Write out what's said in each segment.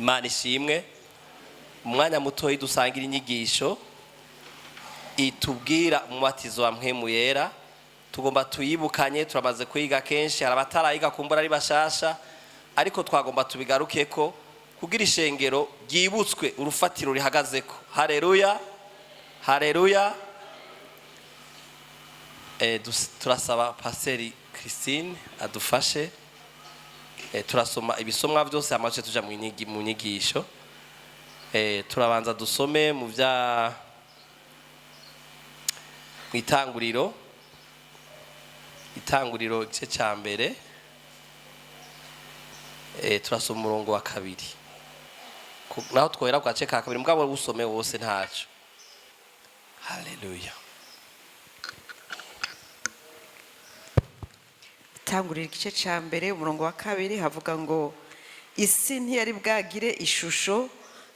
Imana ishimwe. Umwanya muto dusangira inyigisho itubwira umubatizo wa mpwemu yera. Tugomba tuyibukanye, turamaze kwiga kenshi, hari abatarayiga kumbura ari bashasha, ariko twagomba tubigarukeko kugira ishengero ryibutswe urufatiro rihagazeko. Haleluya, haleluya. Turasaba Pasiteri Christine adufashe. Turasoma ibisomwa byose amace tuja mu nyigisho. Turabanza dusome mu bya itanguriro igice cya mbere. Turasoma umurongo wa 2 naho twohera ku gace ka 2 mugabo usome wose ntaco. Haleluya. Itanguriro igice cya mbere umurongo wa 2 havuga ngo isi ntiyari bwagire ishusho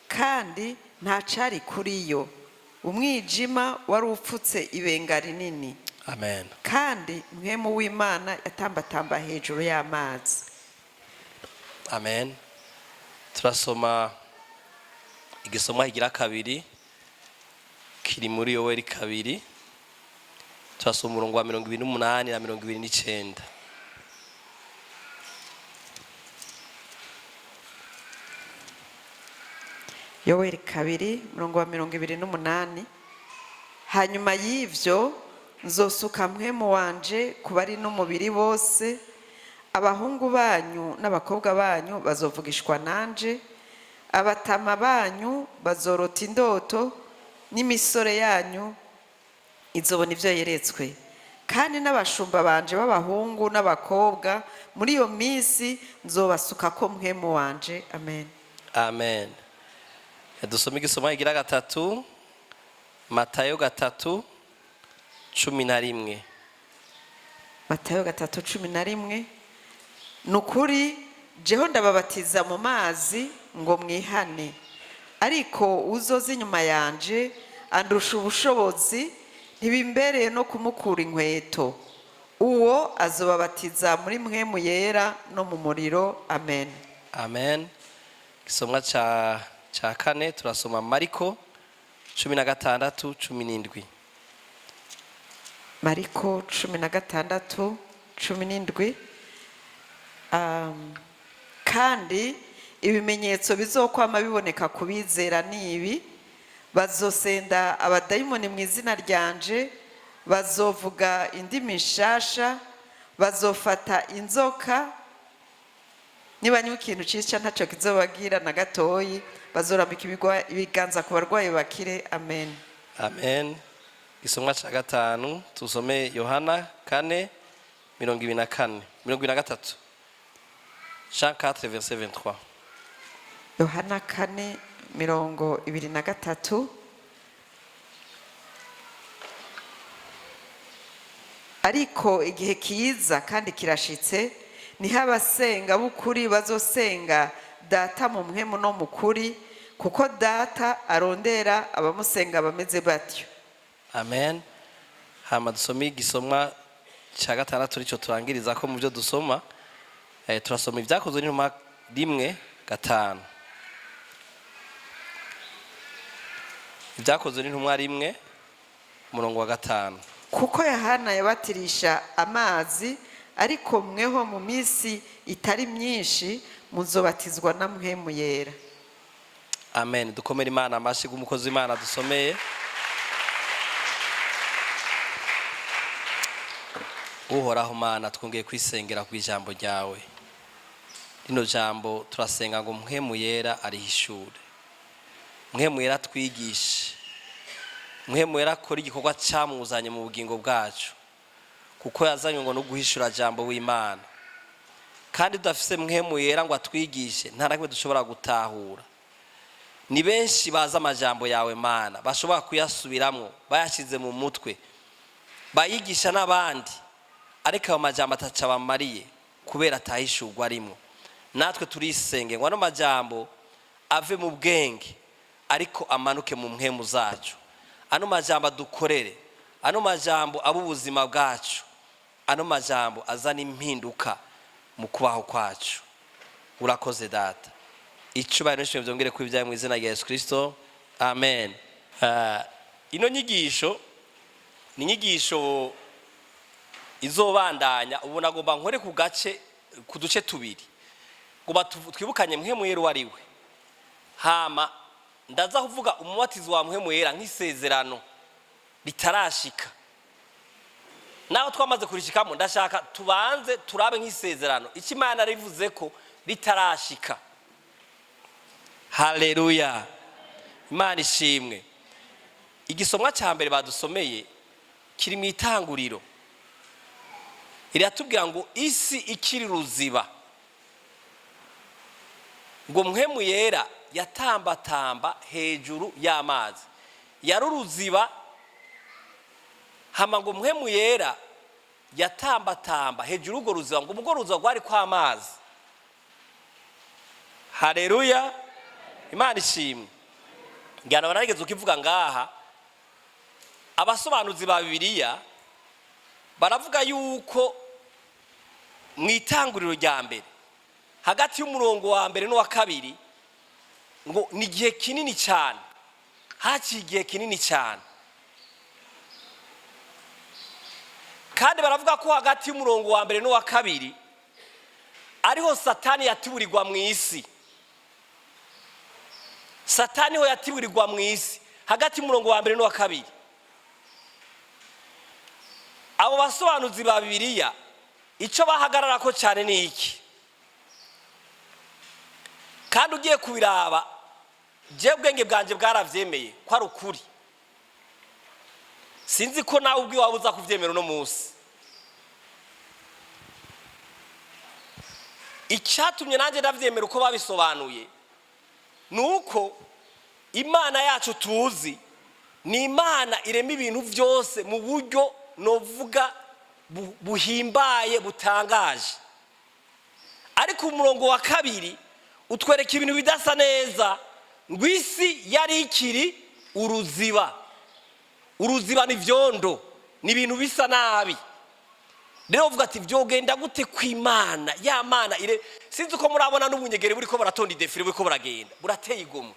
kandi nta cari kuri yo, umwijima wari upfutse ibenga rinini. Amen. Kandi mpwemu w'Imana yatambatamba hejuru y'amazi. Amen. Turasoma igisomwa igira 2 kiri muri Yoweri 2. Turasoma umurongo wa 28 na 29. Yoweri 2 umurongo wa 28. Hanyuma y'ivyo nzosuka mpwemu wanje ku bari n'umubiri bose, abahungu banyu n'abakobwa banyu bazovugishwa nanje, abatama banyu bazorota indoto, n'imisore yanyu izobona ivyo yeretswe, kandi n'abashumba banje b'abahungu n'abakobwa muri iyo minsi nzobasukako mpwemu wanje. Amen. Amen. Dusome igisomwa igira 3 Matayo 3:11. Matayo 3:11. Nukuri jeho ndababatiza mu mazi ngo mwihane, ariko uzoza inyuma yanje andusha ubushobozi, ntibimbereye no kumukura inkweto. Uwo azobabatiza muri mpwemu yera no mu muriro. Amen. Amen. Igisomwa ca 4 turasoma Mariko 16:17. Mariko 16:17. Kandi ibimenyetso bizokwama biboneka kubizera nibi: bazosenda abadayimoni mu izina ryanje, bazovuga indimi nshasha, bazofata inzoka, niba niba ikintu cica ntaco kizobagira na gatoyi, bazorambika ibiganza ku barwayi bakire. Amen. Amen. Igisomwa ca 5 tusome Yohana 4:23. Jean 4 verset 23. Yohana 4:23. Ariko igihe kiza kandi kirashitse, niho abasenga b'ukuri bazosenga data mu mpwemu no mu kuri, kuko data arondera abamusenga bameze batyo. Amen. Hama dusome igisomwa ca 6 rico turangiriza ko mu byo dusoma. Turasoma ibyakozwe n'intumwa 1:5. Ibyakozwe n'intumwa 1 umurongo wa 5. Kuko Yohana yabatirisha amazi, ariko mweho mu minsi itari myinshi muzobatizwa na mpwemu yera. Amen. Dukomere Imana amashi gumukozi Imana dusomeye. Uhoraho Mana, twongeye kwisengera ku ijambo ryawe. Rino jambo turasenga ngo mpwemu yera arihishure, mpwemu yera twigishe, mpwemu yera akora igikorwa cyamuzanye mu bugingo bwacu, kuko yazanywe ngo no guhishura jambo w'Imana. Kandi dufise mpwemu yera ngo atwigishe, nta nakimwe dushobora gutahura. Ni benshi baza amajambo yawe Mana, bashobora kuyasubiramwo, bayashize mu mutwe, bayigisha n'abandi, ariko ayo majambo ataca bamariye kubera atahishurwa arimo. Natwe turisenge ngo ano majambo ave mu bwenge, ariko amanuke mu mpwemu zacu. Ano majambo dukorere, ano majambo abo ubuzima bwacu, ano majambo azana impinduka mu kubaho kwacu. Urakoze data, icubahiro n'ishimwe byongere kuba ibyawe mu izina rya Yesu Kristo, amen. Ino nyigisho ni inyigisho izobandanya. Ubu nagomba nkore ku duce tubiri ngo twibukanye mpwemu yera wari we, hama ndaza kuvuga umubatizo wa mpwemu yera nk'isezerano ritarashika. Naho twamaze kurishikamo, ndashaka tubanze turabe nk'isezerano icyo Imana rivuze ko ritarashika. Haleluya, Imana ishimwe. Igisomwa cya mbere badusomeye kiri mu Itanguriro, iratubwira ngo isi ikiri ruziba, ngo mpwemu yera yatambatamba hejuru y'amazi. Yari uruziba, hama ngo mpwemu yera yatambatamba hejuru y'urwo ruziba, ngo urwo ruziba rwari kw'amazi. Haleluya, Imana ishimwe. Ngana barageze ukivuga ngaha, abasobanuzi ba Bibiliya baravuga yuko mu Itanguriro rya mbere hagati y'umurongo wa mbere n'uwa kabiri ngo ni igihe kinini cyane, haciye igihe kinini cyane. Kandi baravuga ko hagati y'umurongo wa mbere n'uwa kabiri ariho Satani yatiburirwa mu isi. Satani ho yatiburirwa mu isi hagati y'umurongo wa mbere n'uwa kabiri. Abo basobanuzi ba Bibiliya icyo bahagarara ko cyane ni iki? Kandi ugiye kubiraba, je ubwenge bwanje bwaravyemeye ko ari ukuri. Sinzi ko nawe ubwi wabuza kuvyemera no munsi. Icyatumye nanjye ndavyemera uko babisobanuye nuko Imana yacu tuzi ni Imana irema ibintu byose mu buryo novuga buhimbaye butangaje. Ariko umurongo wa kabiri utwereka ibintu bidasa neza, ngo isi yari ikiri uruziba. Uruziba ni vyondo, ni ibintu bisa nabi. Rero uvuga ati vyogenda gute kw'Imana? Ya Mana sinzi ko murabona n'ubunyegeri buriko baratonda idefire buriko buragenda, burateye igomwe.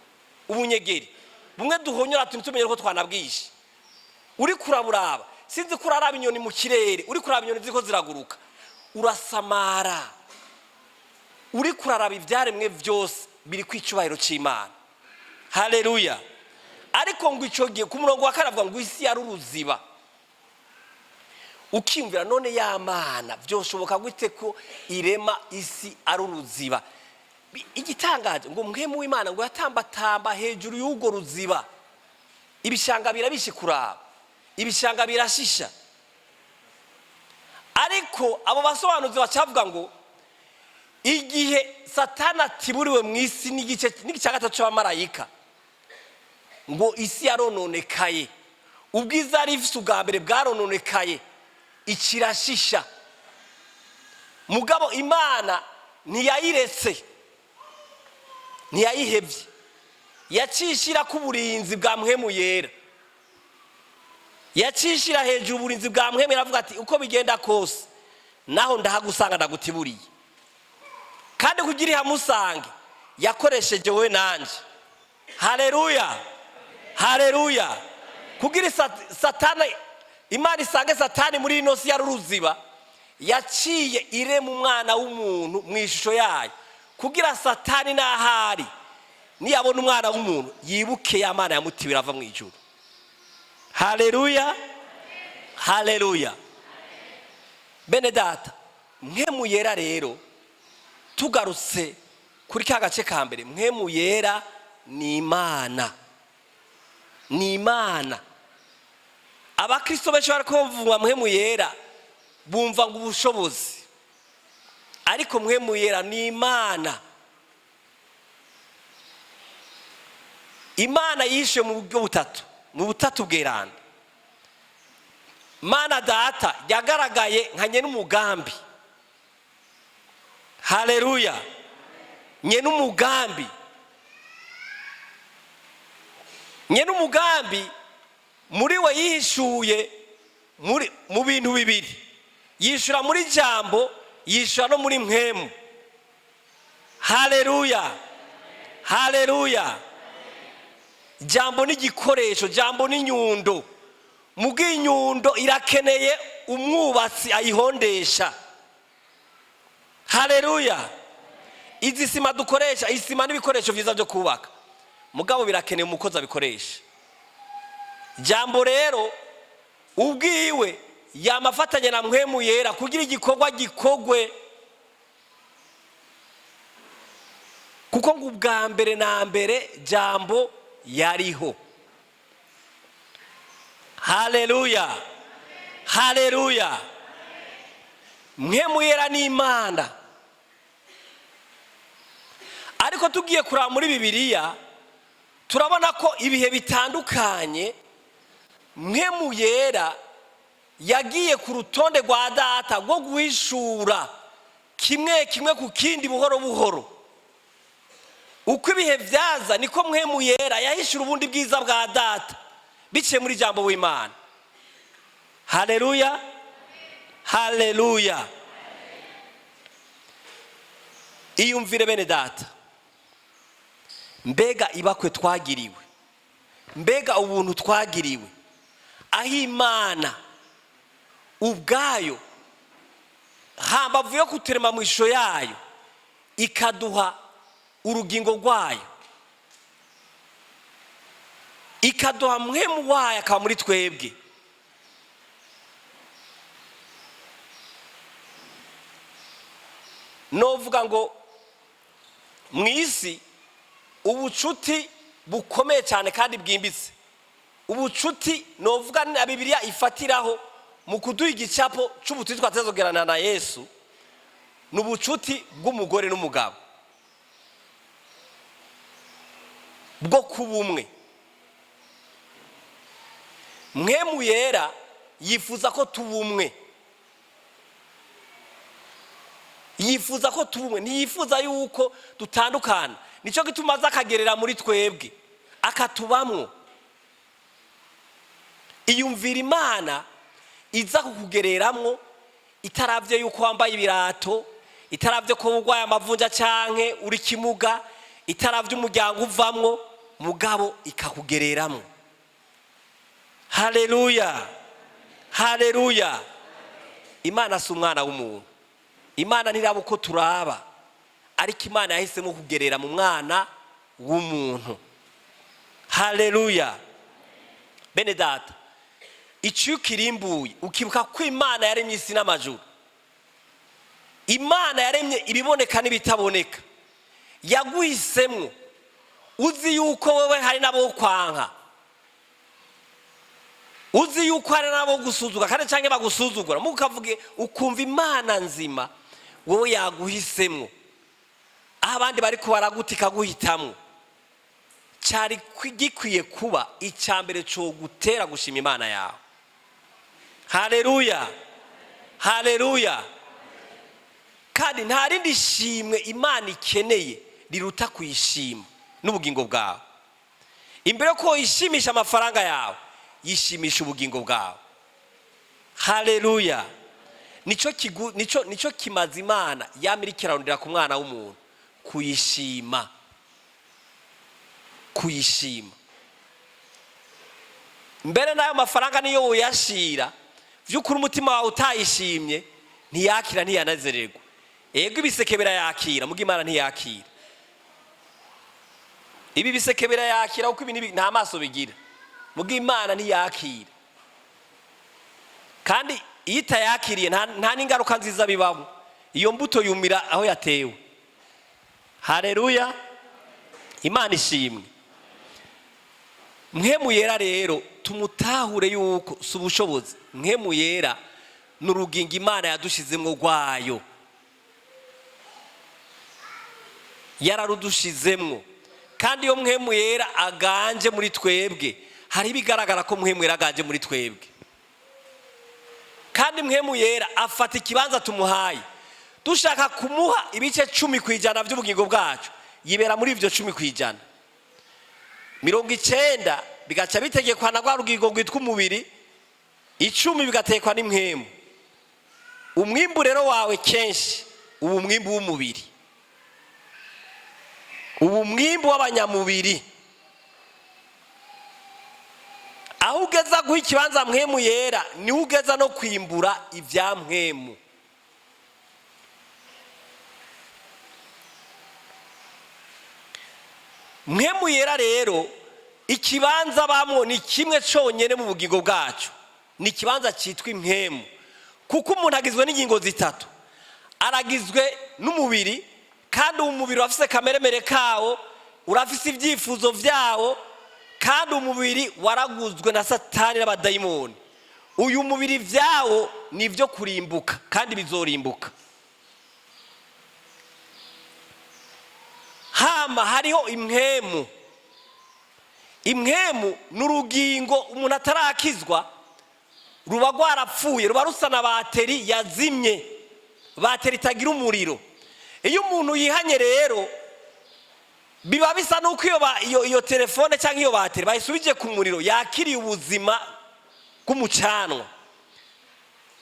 Ubunyegeri bumwe duhonyora tumenye ko twanabwishe. Uri kuraburaba, sinzi ko uraraba inyoni mu kirere, uri kuraba inyoni ziko ziraguruka, urasamara. Uri kuraraba ivyaremwe vyose biri kw'icubahiro c'Imana. Haleluya. Ariko ngo ico gihe ku murongo wa karavuga ngo isi yari uruziba. Ukimvira none ya Mana vyoshoboka gute ko irema isi ari uruziba? Igitangaje ngo mpwemu w'Imana ngo yatambatamba hejuru y'urwo ruziba, ibishanga birabishikuraba, ibishanga birashisha. Ariko abo basobanuzi bacavuga ngo igihe Satani atiburiwe mu isi n'igice gatatu c'abamarayika, ngo isi yarononekaye, ubwiza ari ifise ubwa mbere bwarononekaye, ikirashisha. Mugabo Imana ntiyayiretse, ntiyayihevye, yacishira ku burinzi bwa mpwemu yera. Yacishira hejuru uburinzi bwa mpwemu yera, avuga ati uko bigenda kose naho ndahagusanga ndagutiburiye. Kandi kugira ihamusange yakoresheje we nanje. Haleluya, haleluya. Kugira Satani, Imana isange Satani muri ino si yaruruziba, yaciye irema umwana w'umuntu mu ishusho yayo, kugira Satani nahari niyabona umwana w'umuntu yibuke ya Mana yamutibira ava mu ijuru. Haleluya, haleluya. Bene data, mpwemu yera rero, tugarutse kuri ka gace ka mbere, mpwemu yera ni Imana. Ni Imana. Abakristo benshi bariko bavuga mpwemu yera bumva ngo ubushobozi, ariko mpwemu yera ni Imana. Imana yishe mu buryo butatu, mu butatu bweranda. Mana data yagaragaye nka nyen'umugambi. Haleluya, nyen'umugambi. Nyen'umugambi muri we yishuye mu bintu bibiri, yishura muri jambo, yishura no muri mpwemu. Haleluya. haleluya. Jambo ni igikoresho, jambo ni nyundo. Mugi nyundo irakeneye umwubatsi ayihondesha, haleluya. Izi sima dukoresha, isima n'ibikoresho vyiza byo kubaka, mugabo birakeneye umukozi abikoresha. Jambo rero ubwiwe yamafatanye na mpwemu yera kugira igikorwa gikogwe, kuko ngo ubwa mbere na mbere jambo yariho, haleluya, haleluya. Mpwemu yera ni Imana. Ariko tugiye kuraba muri Bibiliya turabona ko ibihe bitandukanye mpwemu yera yagiye ku rutonde rwa data rwo guhishura kimwe kimwe ku kindi buhoro buhoro. Uko ibihe vyaza niko mpwemu yera yahishura ubundi bwiza bwa data biciye muri jambo w'Imana, haleluya, haleluya. Iyumvire bene data, mbega ibakwe twagiriwe, mbega ubuntu twagiriwe, aho Imana ubwayo hambavu yo kuturema mu ishusho yayo ikaduha urugingo rwayo, ikaduha mpwemu wayo akaba muri twebwe. Novuga ngo mwisi ubucuti bukomeye cyane kandi bwimbitse, ubucuti novuga na Bibiliya ifatiraho mu kuduha igicapo c'ubucuti twatezogerana na Yesu, n'ubucuti bw'umugore n'umugabo bwo kubumwe. Mpwemu yera yifuza ko tubumwe, yifuza ko tubumwe, ntiyifuza yuko dutandukana. Nico gituma aza akagerera muri twebwe akatubamwo. Iyumvira Imana iza kukugereramwo itaravye yuko wambaye ibirato, itaravye ko urwaye amavunja canke uri kimuga, itaravye umuryango uvamwo, mugabo ikakugereramwo. Haleluya, haleluya. Imana si umwana w'umuntu, Imana ntiraba uko turaba, ariko Imana yahisemo kugerera mu mwana w'umuntu, haleluya. Bene data, iciyo kirimbuye ukibuka ko Imana yaremye isi n'amajuru, Imana yaremye ibiboneka n'ibitaboneka, yaguhisemwo uzi yuko wewe hari nabo kwanka, uzi yuko hari nabo gusuzugura kandi canke bagusuzugura, mukavuge ukumva Imana nzima wowe yaguhisemwo, aho abandi bariko baragutika guhitamwo. Cyari gikwiye kuba icyambere cyo gutera gushima Imana yawe, haleluya, haleluya. Kandi nta rindi shimwe Imana ikeneye riruta kuyishima n'ubugingo bwawe. Imbere ko yishimisha amafaranga yawe, yishimisha ubugingo bwawe, haleluya. Nico kimaze Imana yamirikirarondera ku mwana w'umuntu, kuyishima, kuyishima. Mbere nayo mafaranga niyo uyashira vy'ukuri umutima wawe utayishimye ntiyakira, ntiyanezererwa. Ego ibiseke birayakira, muga Imana ntiyakira. Ibi biseke birayakira kuko ibi nta maso bigira, muga Imana ntiyakira. Kandi iyo itayakiriye nta n'ingaruka nziza bibaho, iyo mbuto yumira aho yatewe, haleluya. Imana ishimwe. Mpwemu yera rero tumutahure yuko si ubushobozi, mpwemu yera n'urugingo Imana yadushizemwo rwayo, yararudushizemwo. Kandi iyo mpwemu yera aganje muri twebwe, hari bigaragara ko mpwemu yera aganje muri twebwe. Kandi mpwemu yera afata ikibanza tumuhaye, dushaka kumuha ibice 10% by'ubugingo bwacu, yibera muri ivyo 10%. 90 bigaca bitegekwa na rwa rugingo rwitwa umubiri, 10 bigatekwa n'impwemu. Umwimbu rero wawe kenshi ubu mwimbu w'umubiri, ubu mwimbu w'abanyamubiri aho ugeza guha ikibanza mpwemu yera niho ugeza no kwimbura ibya mpwemu. Mpwemu yera rero ikibanza bamwo ni kimwe cyonyine mu bugingo bwacu, ni ikibanza cyitwa impwemu, kuko umuntu agizwe n'ingingo zitatu. Aragizwe n'umubiri, kandi umubiri urafise kameremere kawo, urafise ibyifuzo vyawo, kandi umubiri waraguzwe na Satani n'abadayimoni. Uyu mubiri vyawo nivyo kurimbuka, kandi bizorimbuka. Hama hariho impwemu. Impwemu n'urugingo umuntu atarakizwa ruba rwarapfuye, ruba rusa na bateri yazimye, bateri itagira umuriro. Iyo umuntu yihanye rero biba bisa nuko iyo telefone cyangwa iyo bateri bayisubije ku muriro, yakiriye ubuzima bw'umucanwa.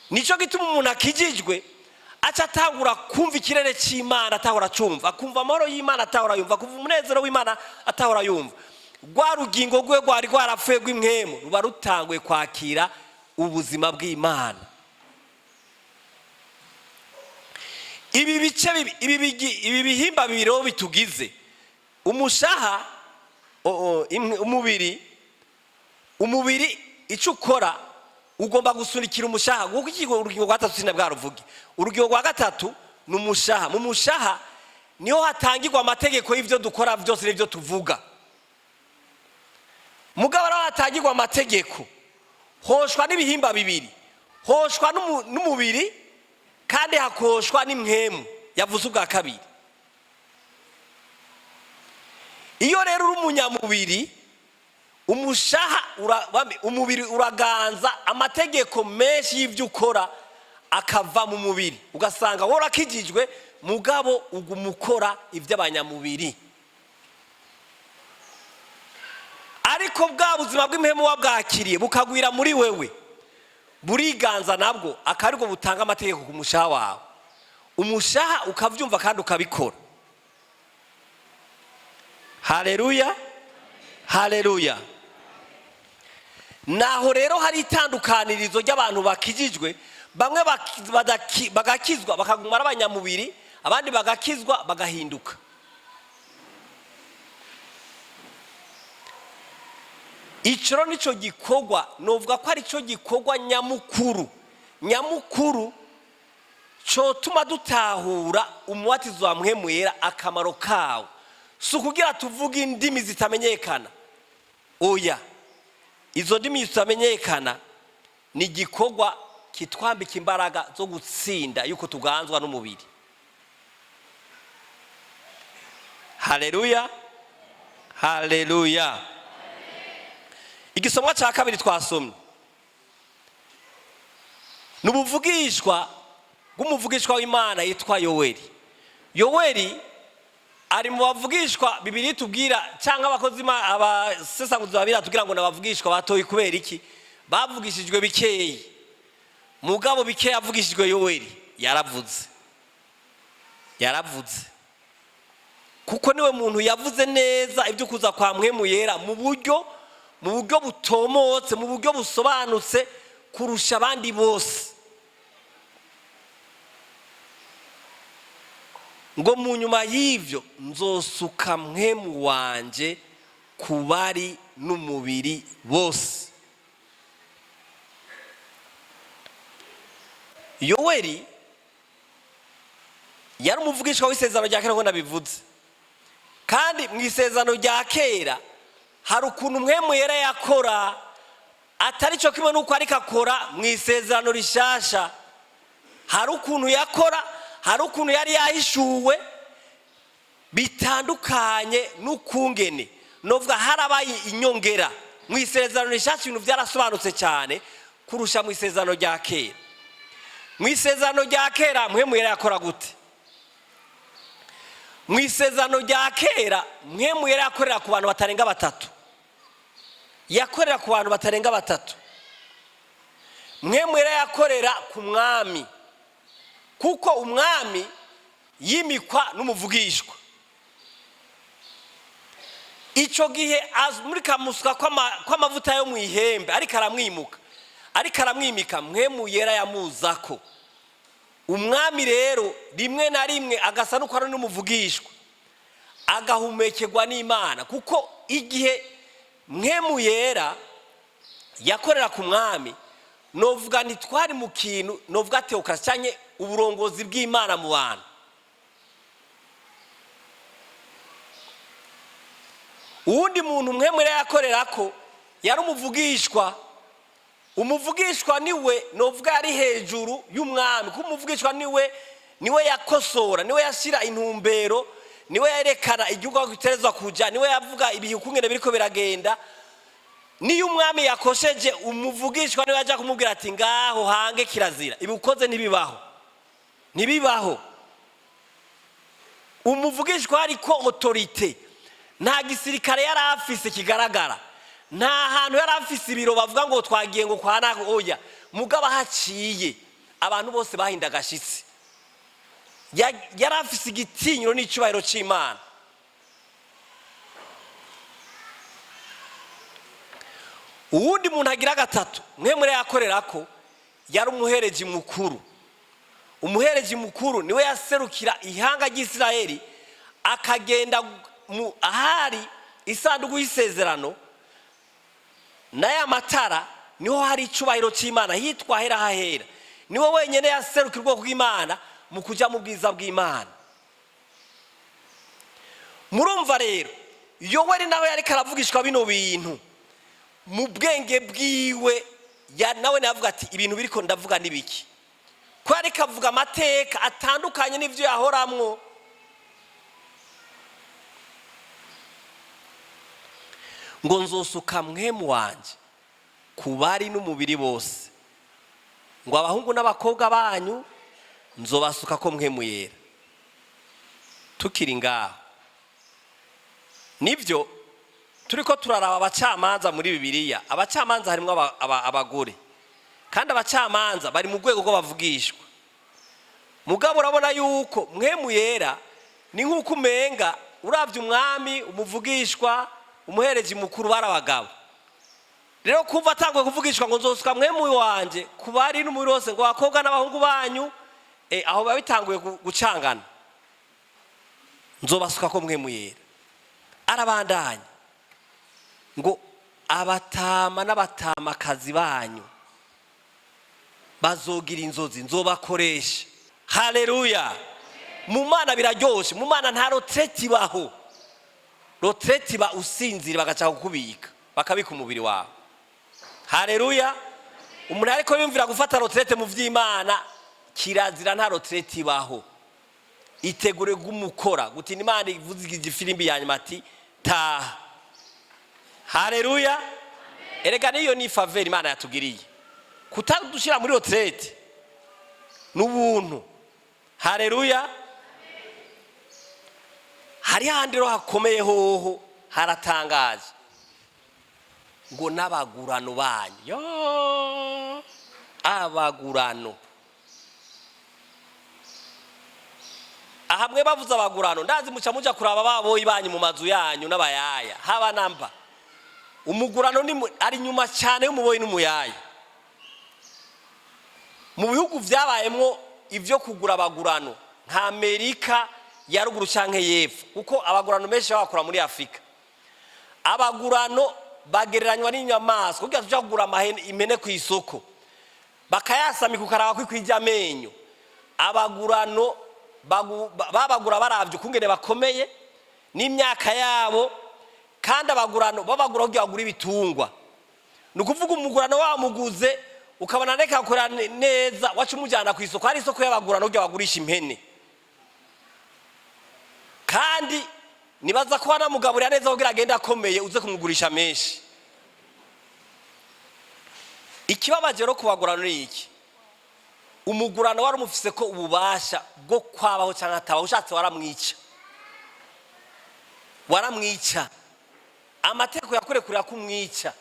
Nico gituma umuntu akijijwe aca atangura kumva ikirere cy'Imana atahora acumva, akumva amahoro y'Imana atahora yumva, akumva umunezero w'Imana atahora yumva. Rwa rugingo rwe rwari rwarapfuye rw'impwemu ruba rutanguye kwakira ubuzima bw'Imana. Ibi bice ibi bihimba bibiri bitugize umushaha, umubiri icyo ukora ugomba gusunikira umushaha. Kuko urugingo rwa gatatu sina bwaruvuge. Urugingo rwa gatatu ni umushaha. Mu mushaha niho hatangirwa amategeko y'ivyo dukora byose n'ivyo tuvuga. Mugabo araho hatangirwa amategeko, hoshwa n'ibihimba bibiri, hoshwa n'umubiri, kandi hakoshwa n'impwemu yavuze ubwa kabiri. Iyo rero uri umunyamubiri, umubiri uraganza amategeko menshi y'ibyo ukora akava mu mubiri, ugasanga wowe urakijijwe mugabo ugumukora iby'abanyamubiri. Ariko bwa buzima bw'impwemu wabwakiriye bukagwira muri wewe, buriganza nabwo akariko butanga amategeko ku mushaha wawe. Umushaha ukavyumva kandi ukabikora. Haleluya, haleluya. Naho rero hari itandukanirizo ry'abantu bakijijwe, bamwe bagakizwa bakaguma ari abanyamubiri, abandi bagakizwa bagahinduka. Icyo nico gikorwa, novuga ko ari cyo gikorwa nyamukuru cyo tuma dutahura umubatizo wa mpwemu yera akamaro kawo. Si ukugira tuvuge indimi zitamenyekana, oya, izo ndimi zitamenyekana ni igikorwa kitwambika imbaraga zo gutsinda yuko tuganzwa n'umubiri. Haleluya, haleluya. Igisomwa cya kabiri twasomye n'ubuvugishwa bw'umuvugishwa w'Imana yitwa Yoweri. Yoweri ari mu bavugishwa Bibiliya tubwira, cyangwa abakozi abasesanguzi babira tugira ngo nabavugishwa batoyi. Kubera iki? Bavugishijwe bikeyi, mugabo bikeyi avugishijwe Yoweri yaravuze kuko niwe muntu yavuze neza ibyo kuza kwa mpwemu yera mu buryo butomotse, mu buryo busobanutse kurusha abandi bose. Ngo mu nyuma y'ivyo nzosuka mpwemu wanje ku bari n'umubiri bose. Yoweri yari umuvugishwa w'isezerano rya kera, ngo nabivuze. Kandi mu isezerano rya kera hari ukuntu mpwemu yera yakora atari cyo kimwe nuko ariko akora mu isezerano rishasha. Hari ukuntu yakora, hari ukuntu yari yahishuwe bitandukanye n'ukungene novuga harabaye inyongera. Mu isezerano rishasha ibintu byarasobanutse cyane kurusha mu isezerano rya kera. Mu isezerano rya kera mpwemu yera yakora gute? Mu isezerano rya kera mpwemu yera yakorera ku bantu batarenga batatu. Yakorera ku bantu batarenga batatu. Mpwemu yera yakorera ku mwami, kuko umwami yimikwa n'umuvugishwa. icyo gihe muri kamusuka kw'amavuta yo mu ihembe ariko aramwimika mpwemu yera yamuzako. Umwami rero rimwe na rimwe agasa n'uko ari n'umuvugishwa agahumekerwa n'Imana, kuko igihe mpwemu yera yakorera ku mwami novuga ntitwari mu kintu novuga teokrasi cyane uburongozi bw'Imana mu bantu. Uwundi muntu mpwemu yera yakorera ko yari umuvugishwa. Umuvugishwa niwe novuga ari hejuru y'umwami, kuko umuvugishwa niwe yakosora, niwe yashira intumbero, niwe yerekana igihugu aho giterezwa kuja, niwe yavuga ibihe ukungene biriko biragenda. Niyo umwami yakosheje, umuvugishwa niwe yaja kumubwira ati ngaho hange kirazira, ibi ukoze ntibibaho. Umuvugishwa ariko autorite, nta gisirikare yari afise kigaragara, nta hantu yari afise ibiro bavuga ngo twagiye ngo kwa nako oya, mugaba haciye abantu bose bahinda gashitsi. Yari afise igitinyiro n'icubahiro c'Imana. Uwundi muntu agira gatatu mpwemu yera yakorera ko yari umuhereji mukuru. Umuhereji mukuru niwe yaserukira ihanga ry'Isirayeli akagenda ahari isanduku y'isezerano n'aya matara, niho hari icubahiro c'Imana hitwa hera hahera. Niwe wenyene yaserukira ubwoko bw'Imana mu kuja mu bwiza bw'Imana. Murumva rero Yoweri nawe yari karavugishwa bino bintu mu bwenge bwiwe, nawe navuga ati ibintu biriko ndavuga nibiki, ko yari kavuga amateka atandukanye n'ivyo yahoramwo. Ngo nzosuka mpwemu wanje ku bari n'umubiri bose, ngo abahungu n'abakobwa banyu nzobasuka ko mpwemu yera. Tukiri ngaho nivyo turiko turaraba abacamanza muri Bibiliya. Abacamanza harimo abagore, kandi abacamanza bari mu rwego rwo bavugishwa. Mugabo urabona yuko mpwemu yera ni nk'uko umenga uravye umwami, umuvugishwa, umuhereji mukuru bari abagabo. Rero kuva atanguye kuvugishwa ngo nzosuka mpwemu wanje ku bari n'umubiri wose, ngo abakobwa n'abahungu banyu, aho biba bitanguye gucangana. Nzobasuka ko mpwemu yera. Arabandanya ngo abatama n'abatamakazi banyu bazogira inzozi nzobakoresha. Haleluya. Mu Mana biraryoshe, mu Mana nta rotreti baho. Rotreti ba usinzira bagaca kukubika bakabika umubiri wawe. Haleluya. Umuntu ariko yumvira gufata rotrete mu vy'Imana kirazira, nta rotreti baho. Itegure gumukora guti Imana ivuze igifirimbi yanyuma ati taha. Haleluya. Erega niyo ni faveur Imana yatugiriye kutadushira muri rotrete n'ubuntu. Haleluya. Hari handi ro hakomeye hoho haratangaje ngo n'abagurano banyu. Yo, abagurano. Ahamwe bavuze abagurano, ndazi muca muja kuraba baboyi banyu mu mazu yanyu n'abayaya haba namba. Umugurano ni ari nyuma cyane y'umuboyi n'umuyaya. Mu bihugu vyabayemwo ivyo kugura abagurano nka Amerika ya ruguru canke y'epfo, kuko abagurano menshi bakora muri Afrika. Abagurano bagereranywa n'inyamaswa, kugira tuja kugura impene ku isoko bakayasamika ukaraba kwikwijya amenyo. Abagurano babagura baravye kungene bakomeye n'imyaka yabo, kandi abagurano babagura kugira bagura ibitungwa. Nukuvuga umugurano wamuguze ukabona reka akora neza, wacu mujana ku isoko, hari isoko y'abagurano kugira bagurisha impene. Kandi nibaza ko banamugaburira neza kugira agenda akomeye uze kumugurisha menshi. Ikibabaje ro kubagurano ni iki? Umugurano wari umufise ko ububasha bwo kwabaho cyangwa atabaho, ushatse waramwica. Amategeko yakurekurira kumwica.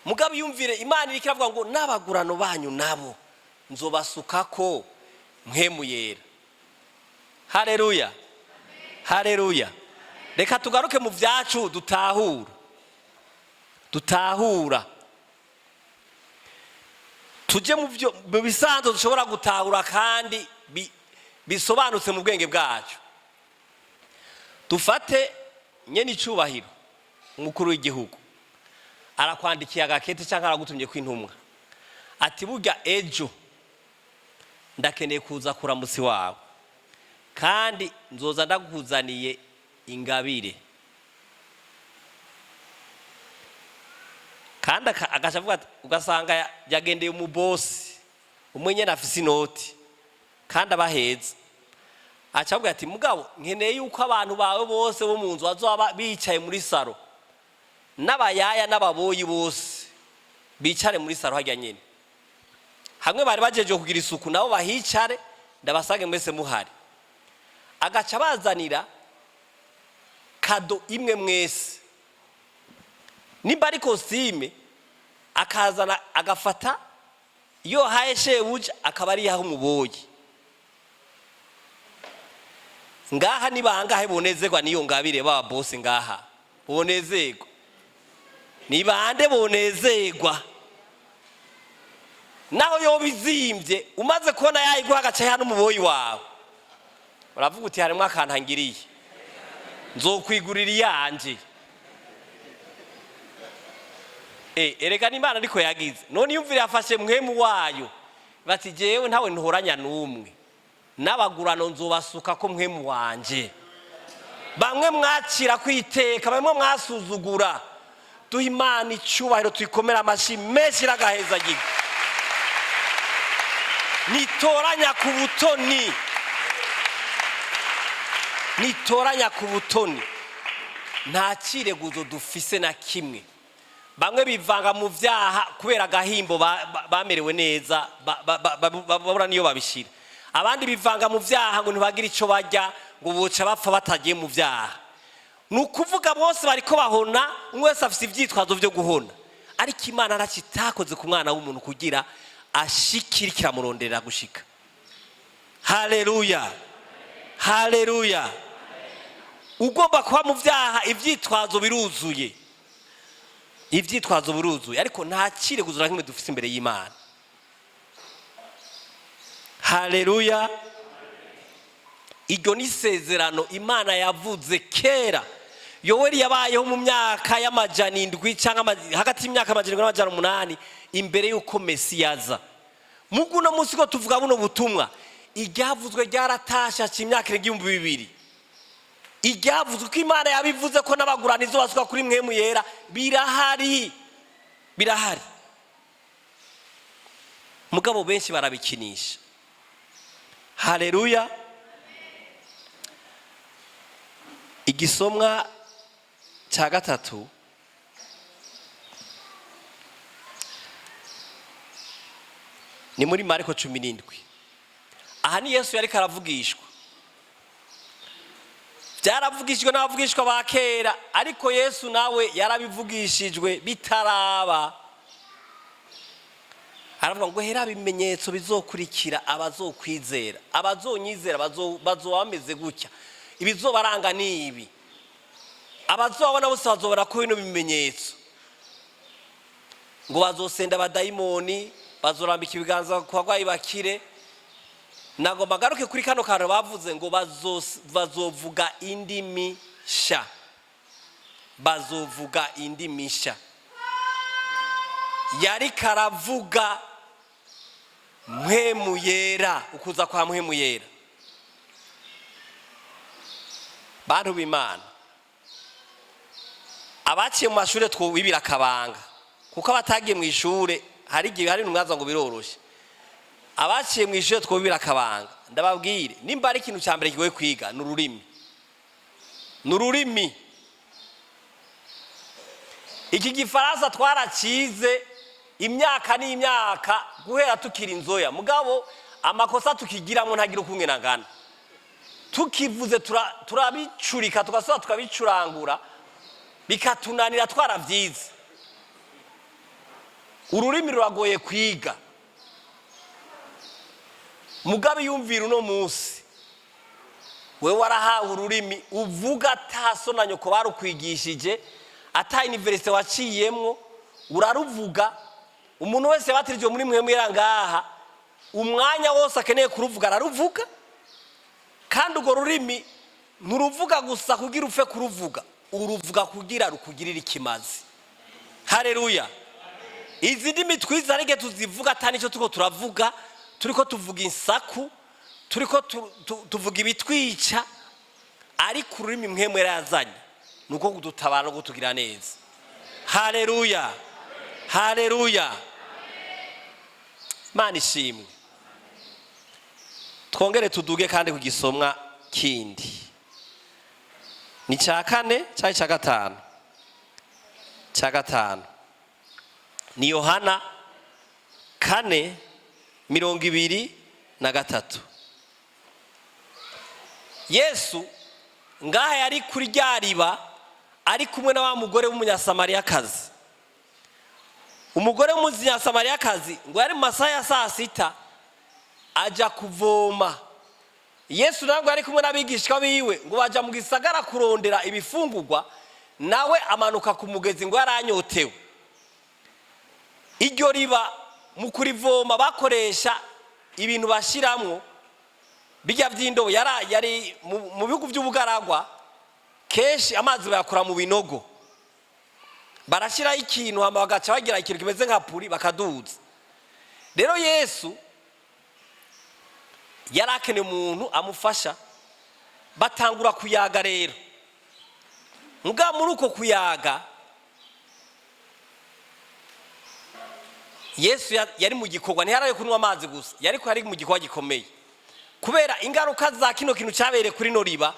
Mugabo yumvire Imana iri kiravuga ngo n'abagurano banyu nabo nzobasuka ko mpwemu yera. Haleluya. Haleluya. reka tugaruke mu vyacu dutahura tuje mu bisanzwe dushobora gutahura kandi bisobanutse mu bwenge bwacu. Dufate nyene icubahiro umukuru w'igihugu arakwandikiye agakete cyangwa aragutumye kw'intumwa ati burya ejo ndakeneye kuza kuramutsi wawe kandi nzoza ndakuzaniye ingabire, kandi agashavuga ugasanga yagendeye mu bosi umwe nyene afise inoti kandi abaheza acavuga ati mugabo nkeneye yuko abantu bawe bose bo mu nzu bazoba bicaye muri saro n'abayaya n'ababoyi bose bicare muri saro hajya nyene hamwe bari bajeje kugira isuku nabo bahicare ndabasange mwese muhari. Agaca bazanira kado imwe mwese nimba ari kosime akazana agafata iyo haye shebuja akaba ari yaho umuboyi. Ngaha nibangahe bonezerwa niyo ngabire baba bosi ngaha bonezerwa nibande bonezerwa naho yo bizimbye umaze kubona yayiguha agaca hano umuboyi wawe uravuga uti harimo akantangiriye nzokwigurira yanje. Erega n'Imana ariko yagize none yumvira yafashe mwemu wayo bati jewe ntawe ntoranya numwe n'abagurano nzobasuka ko mwemu wanje. Bamwe mwakira kwiteka bamwe mwasuzugura duha Imana icubahiro tuyikomera amashi menshi iragaheza giga. Nitoranya ku butoni, nitoranya ku butoni nta cireguzo dufise na kimwe. Bamwe bivanga mu vyaha kubera agahimbo bamerewe neza babura niyo babishira, abandi bivanga mu vyaha ngo ntibagira ico barya ngo boca bapfa batagiye mu vyaha. Nukuvuga bose bariko bahona umwe wese afise ivyitwazo vyo guhona, ariko Imana aracitakoze ku mwana w'umuntu kugira ashikire kiramurondera gushika. Haleluya, haleluya. Ugomba kuba mu vyaha ivyitwazo biruzuye, ivyitwazo biruzuye, ariko nta cireguzo na kimwe dufise imbere y'Imana. Haleluya. Iryo ni isezerano Imana yavuze kera. Yoweri yabayeho mu myaka y'amajana 7 cyangwa hagati y'imyaka amajana 7 n'amajana 8 imbere yuko Mesiyaza. Muguno munsi ko tuvuga buno butumwa iryavuzwe ryaratasha cy'imyaka 2000. Iryavuzwe ko Imana yabivuze ko n'abaguranizo basuka kuri mwemu yera birahari, birahari. Mugabo benshi barabikinisha. Haleluya. Igisomwa cya gatatu ni muri Mariko 17. Aha ni Yesu yari karavugishwa, byaravugishijwe n'abavugishwa ba kera, ariko Yesu nawe yarabivugishijwe bitaraba. Aravuga ngo hera bimenyetso bizokurikira abazokwizera, abazonyizera bazoba bameze gutya, ibizobaranga nibi, abazobona bose bazobara ko bino bimenyetso, ngo bazosenda abadayimoni, bazorambika ibiganza ku bagwayi bakire. Nagomba garuke kuri kano kantu bavuze ngo bazovuga indimi sha, bazovuga indimi sha. Yari karavuga mwemu yera, ukuza kwa mwemu yera. Bantu b'Imana abaciye mu mashure twobibira kabanga, kuko abatagiye mu ishure hari igihe hari numwaza ngo biroroshe. Abaciye mu ishure twobibira kabanga, ndababwire nimba ari ikintu cyambere kigoye kwiga n'ururimi, n'ururimi. Iki gifaransa twaracize imyaka n'imyaka guhera tukiri inzoya, mugabo amakosa tukigiramo ntagira ukumwe nagana. Tukivuze turabicurika tugasaba tukabicurangura bikatunanira twaravyize. Ururimi ruragoye kwiga, mugabe yumvira uno munsi we warahawe ururimi uvuga ataso na nyoko barukwigishije, ata universite waciyemwo uraruvuga. Umuntu wese batirijwe muri mwemu ngaha umwanya wose akeneye kuruvuga araruvuga, kandi urwo rurimi nturuvuga gusa kugira upfe kuruvuga, uruvuga kugira rukugirire ikimazi. Haleluya. Izi ndimi twiza arige tuzivuga atani cyo tuko turavuga, turiko tuvuga insaku, turiko tuvuga ibitwica, ariko ururimi mwemwe yazanye nuko kudutabara no kutugira neza. Haleluya. Haleluya. Mana ishimwe. Twongere tuduge kandi ku gisomwa kindi. Ni cya kane cyangwa cya gatanu? Cya gatanu. Ni Yohana 4:23. Yesu ngaha yari kuri rya riba ari kumwe na wa mugore w'umunyasamariyakazi. Umugore w'umunyasamariyakazi ngo yari mu masaha ya saa sita aja kuvoma. Yesu ntabwo yari kumwe n'abigishwa biwe ngo baja mu gisagara kurondera ibifungurwa, nawe amanuka ku mugezi ngo yaranyotewe. Iryo riba mu kurivoma bakoresha ibintu bashiramwo bijya by'indobo. Yari mu bihugu by'ubugaragwa kenshi amazi bayakura mu binogo, barashiraho ikintu hama bagaca bagira ikintu kimeze nka puri bakaduza. Rero Yesu yarakene umuntu amufasha, batangura kuyaga. Rero muga muri uko kuyaga Yesu yari mu gikorwa, ntiyaraye kunywa amazi gusa, yari mu gikorwa gikomeye. Kubera ingaruka za kino kintu cyabereye kuri no riba,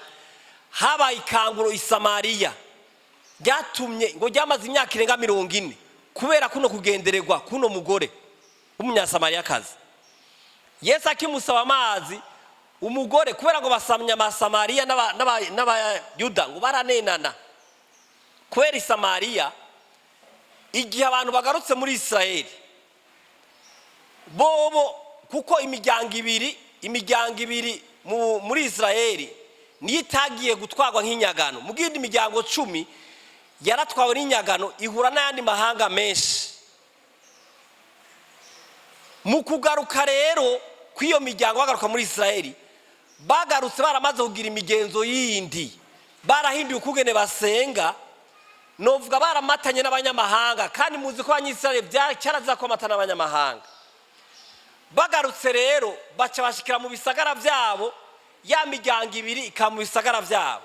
habaye ikanguro i Samariya ryatumye ngo ryamaze imyaka irenga 40 kubera kuno kugendererwa kuno mugore w'umunyasamariyakazi. Yesu akimusaba amazi, umugore kubera ngo basamnya amasamariya n'abayuda ngo baranenana. Kubera i Samariya igihe abantu bagarutse muri Israeli bobo, kuko imiryango ibiri muri Israeli niyo itagiye gutwarwa nk'inyagano. Mu gindi imiryango 10 yaratwawe n'inyagano ihura n'ayandi mahanga menshi. Mu kugaruka rero kw'iyo miryango bagaruka muri Israeli, bagarutse baramaze kugira imigenzo yindi, barahinduye ukugene basenga, novuga baramatanye n'abanyamahanga, kandi muzi ko abanyisraeli cyaraza ko amatana n'abanyamahanga. Bagarutse rero baca bashikira mu bisagara byabo, ya miryango ibiri ikamu bisagara byabo.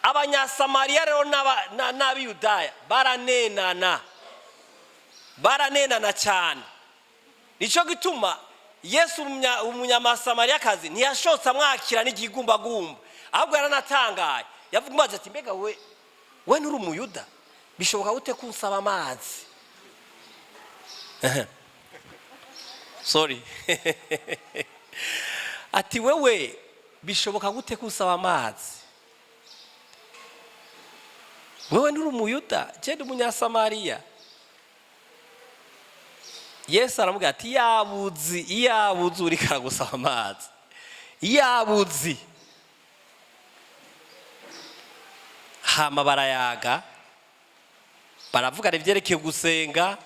Abanyasamariya rero n'abiyudaya baranenana cyane. Nico gituma Yesu umunyamasamariyakazi ntiyashotse amwakira n'igigumbagumba, ahubwo yaranatangaye. Yavuga ati mbega we nturi umuyuda, bishoboka gute kunsaba amazi? Sorry. Ati wewe bishoboka gute kunsaba amazi? Wewe nturi umuyuda, je ndi umunyasamariya. Yesu aramubwira ati iyabuzi uri karagusaba amazi, iyabuzi. Hama barayaga, baravuga ivyerekeye gusenga.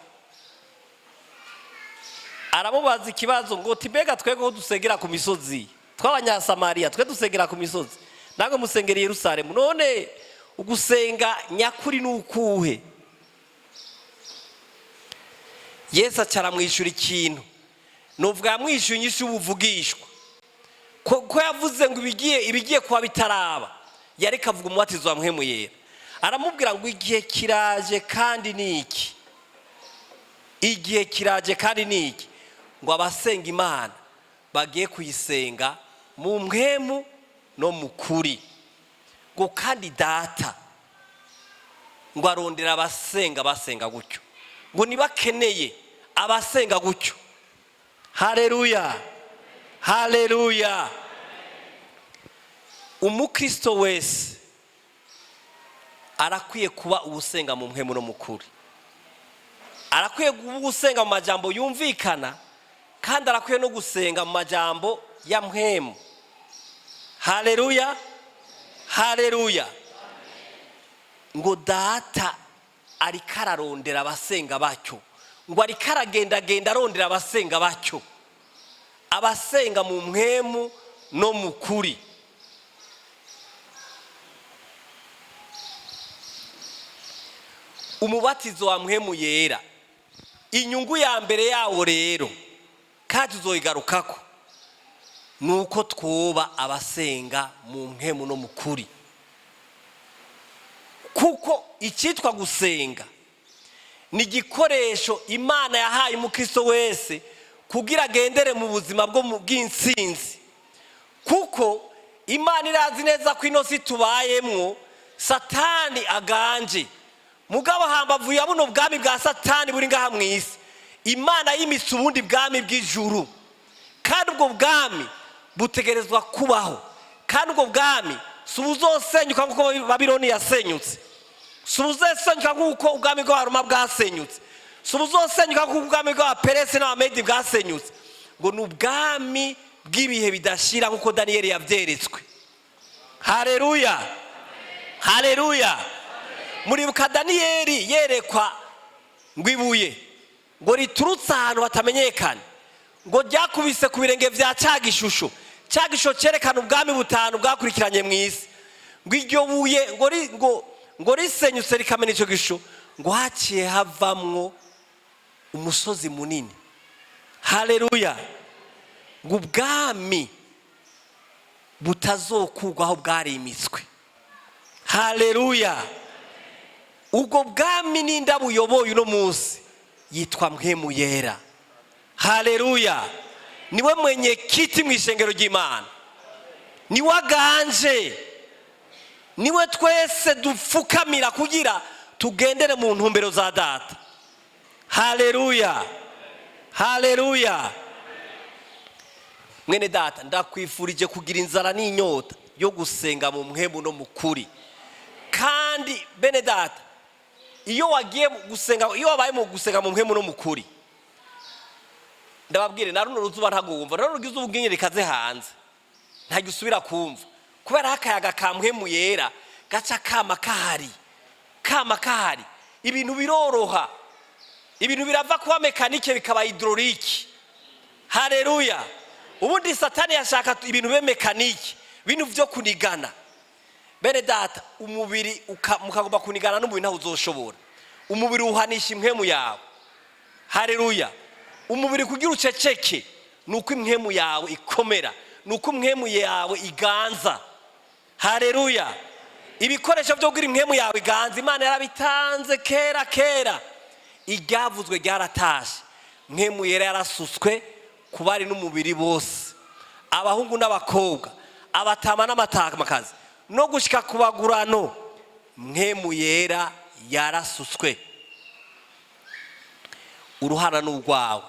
Aramubaza ikibazo ngo tibega twego ko dusengera ku misozi, tw'abanyasamariya twe dusengera ku misozi, ntabwo musengera i Yerusalemu, none ugusenga nyakuri n'ukuhe? Yesu acaramwishura ikintu, novuga yamwishuye inyishu y'ubuvugishwa, ko yavuze ngo ibigiye kuba bitaraba, yari kavuga umubatizo wa mpwemu yera. Aramubwira ngo igihe kiraje kandi niki, igihe kiraje kandi niki, ngo abasenga Imana bagiye kuyisenga mu mpwemu no mu kuri, ngo kandi data ngo arondera basenga gutyo, ngo nibakeneye abasenga gutyo. Haleluya, haleluya. Umukristo wese arakwiye kuba ubusenga mu mpwemu no mu kuri, arakwiye gusenga mu majambo yumvikana, kandi arakwiye no gusenga mu majambo ya mpwemu. haleluya haleluya. Ngo data ariko ararondera abasenga bacyo, ngo ariko aragendagenda arondera abasenga bacyo, abasenga mu mpwemu no mu kuri. Umubatizo wa mpwemu yera, inyungu ya mbere yawo rero kandi uzoyigarukako, nuko twoba abasenga mu mpwemu no mu kuri. Kuko icyitwa gusenga ni igikoresho Imana yahaye umukristo wese kugira agendere mu buzima bw'intsinzi. Kuko Imana irazi neza ko ino si tubayemwo Satani aganje, mugabo hambavu ya buno bwami bwa Satani buri ngaha mu isi, Imana yimitse ubundi bwami bw'ijuru, kandi ubwo bwami butegerezwa kubaho. Kandi ubwo bwami subuzosenyuka nkuko Babiloni yasenyutse, subuzosenyuka nkuko ubwami bw'Abaroma bwasenyutse, subuzosenyuka nkuko ubwami bw'Abaperesi n'Abamedi bwasenyutse. Ngo ni ubwami bw'ibihe bidashira nkuko Daniyeli yavyeretswe. Haleluya haleluya. Muribuka Daniyeli yerekwa ngo ibuye ngo riturutse ahantu hatamenyekana, ngo ryakubise ku birenge vya cagishusho, cagishusho cerekana ubwami butanu bwakurikiranye mu isi. Ngo iryo buye ngo risenyutse rikamena ico gisho, ngo haciye havamwo umusozi munini. Haleluya. Ngo ubwami butazokugwaho bwarimitswe. Haleluya. Ubwo bwami ninda buyoboye uno munsi yitwa mpwemu yera. Haleluya. Niwe mwenye kiti mu ishengero ry'Imana, niwe aganje, niwe twese dupfukamira kugira tugendere mu ntumbero za data. Haleluya haleluya. Mwene data, ndakwifurije kugira inzara n'inyota yo gusenga mu mpwemu no mu kuri. Kandi bene data, iyo wagiye gusenga, iyo wabaye mu gusenga mu mpwemu no mu kuri, ndababwire na runo ruzuba ntagumva, rero rugize ubwinye rikaze hanze ntagisubira kumva, kubera akayaga ka mpwemu yera gaca kama kahari, ibintu biroroha, ibintu birava kuba mekanike bikaba hydraulique. Haleluya. Ubundi Satani yashaka ibintu be mekanike, ibintu vyo kunigana. Bene data, umubiri mukagomba kunigana n'umubiri ntaho uzoshobora. Umubiri uhanisha impwemu yawe. Haleluya. Umubiri kugira uceceke nuko impwemu yawe ikomera, nuko impwemu yawe iganza. Haleluya. Ibikoresho byo kugira impwemu yawe iganza Imana yarabitanze kera. Iryavuzwe ryaratashe. Impwemu yera yarasutswe kubari n'umubiri bose, abahungu n'abakobwa, abatama n'amatamakazi, no gushika kubagurano. Mpwemu yera yarasutswe. Uruhara n'urwawe,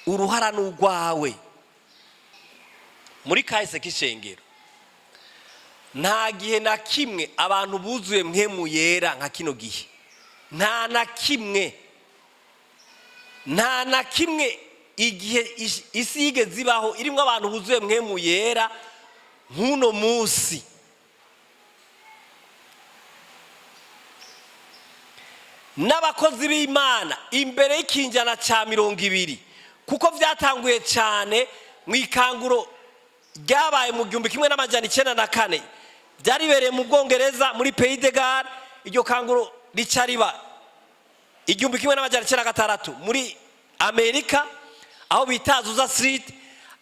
uruhara n'urwawe. Muri kahise k'ishengero nta gihe na kimwe abantu buzuye mpwemu yera nka kino gihe. Nta na kimwe igihe isi yigeze ibaho irimo abantu buzuye mpwemu yera nk'uno munsi. N'abakozi b'Imana imbere y'ikinjana ca 200, kuko vyatanguye cyane mu ikanguro ryabaye mu 1904, byaribereye mu Bwongereza muri Pays de Galles. Iryo kanguro rica riba 1906 muri Amerika aho bita Azusa Street.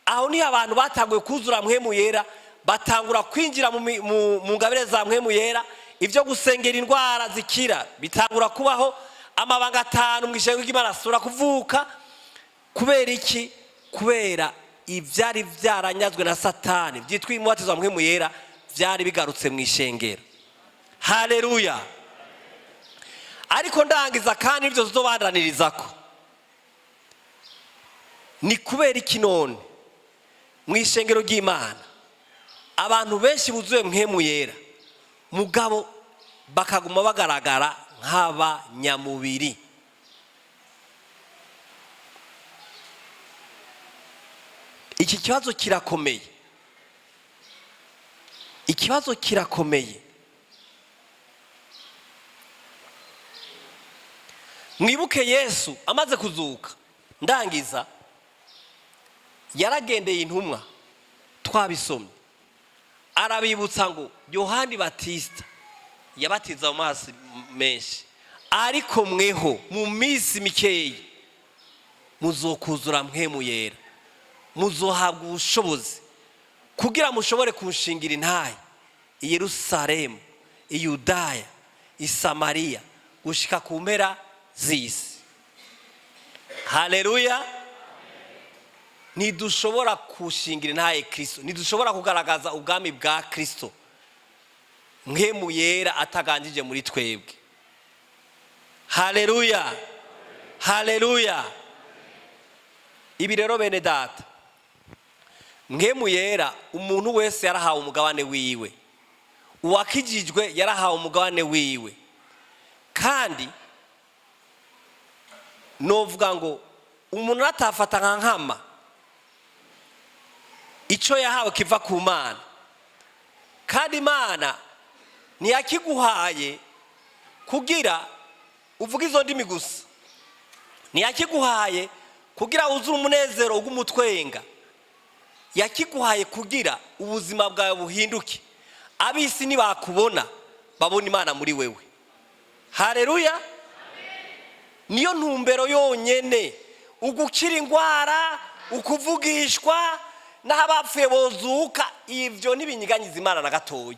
Aho ni abantu batanguye kuzura mpwemu yera, batangura kwinjira mu ngabire za mpwemu yera. Ivyo gusengera indwara zikira bitangura kubaho. Amabanga 5 mu ishengero ry'Imana asura kuvuka. Kubera iki? Kubera ivyari vyaranyazwe na Satani byitwa umubatizo wa mpwemu yera vyari bigarutse mu ishengero. Haleluya. Ariko ndangiza kandi ivyo tuzobandaniririzako. Ni kubera iki none mu ishengero ry'Imana abantu benshi buzuye mpwemu yera, mugabo bakaguma bagaragara nk'abanyamubiri? Iki kibazo kirakomeye. ikibazo kirakomeye. Mwibuke Yesu amaze kuzuka, ndangiza, yaragendeye intumwa, twabisomye, arabibutsa ngo Yohani Batista yabatiza mu mazi menshi, ariko mweho mu minsi mikeyi muzokuzura mpwemu yera, muzohabwa ubushobozi kugira mushobore kunshingira intahe i Yerusalemu, i Yudaya, i Samariya, gushika ku mpera z'isi. Haleluya. Ntidushobora kushingira intahe Kristo, ntidushobora kugaragaza ubwami bwa Kristo mpwemu yera ataganjije muri twebwe. Haleluya. Haleluya. Ibi rero bene data, mpwemu yera umuntu wese yarahawe umugabane wiwe, uwakijijwe yarahawe umugabane wiwe, kandi novuga ngo umuntu atafata nka nkama icyo yahawe kiva ku Mana, kandi Imana ntiyakiguhaye kugira uvuga izo ndimi gusa, ntiyakiguhaye kugira uzure umunezero ugumutwenga, yakiguhaye kugira ubuzima bwawe buhinduke, abisi nibakubona babona Imana muri wewe. Haleluya. Niyo ntumbero yonyene, ugukira ingwara, ukuvugishwa, n'abapfuye bozuka, ivyo ntibinyiganyiza Imana na gatoyi.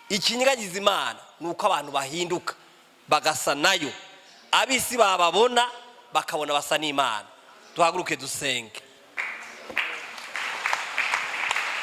Ikinyiganyiza Imana nuko abantu bahinduka bagasa nayo, abisi bababona bakabona basa n'Imana. Duhaguruke dusenge.